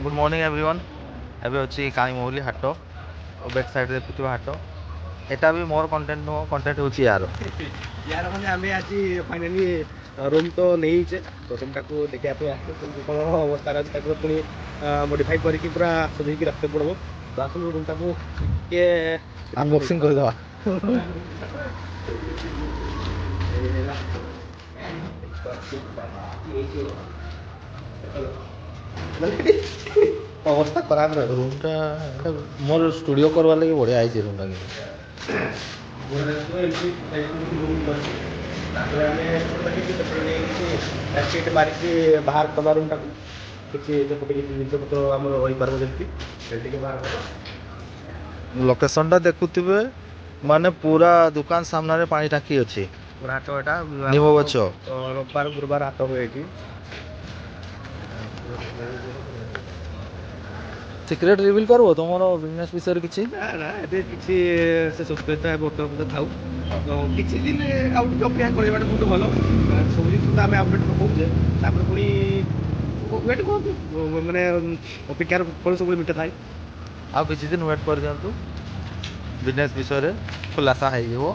Good morning everyone. एबे अछि कालीमौली हाट back side रे पुतिबा हाट। एटा भी मोर कंटेंट नो कंटेंट होछि यार। यार माने आमे आज फाइनली रूम तो नहीं छे तो रूम टाको देखा पे आसे कोन अवस्था रे ताको पुनी मॉडिफाई करके पूरा सजेई के रखते पड़बो। तो आसु रूम टाको के अनबॉक्सिंग कर दवा। अवस्था खराब रहे रूमटा मोर स्टूडियो करवा लगे बढ़िया आइछि रूमटा के। बाहर कला रूम टाको किसी जिनिस पत्र आम रही पार्बो जल्दी बाहर कर लोकेशन टा देखुथिबे माने पूरा दुकान सामने रे पानी टाकी अछि। पूरा हाट एटा निमो गछ रविवार गुरुवार हाट हुए कि सिक्रेट रिवील करबो तमरो बिजनेस विषय किछि ना ना एबे किछि से सस्पेंस है बोतो थाउ किछि दिन आउट अपेक्षा करबाटा बहुत भलो सब जिनिस आमे अपडेट पकाउजे तापर पुनी वेट को माने अपेक्षार फल सब मिटा थाए आ किछि दिन वेट कर दियंतु बिजनेस विषय रे खुलासा है वो।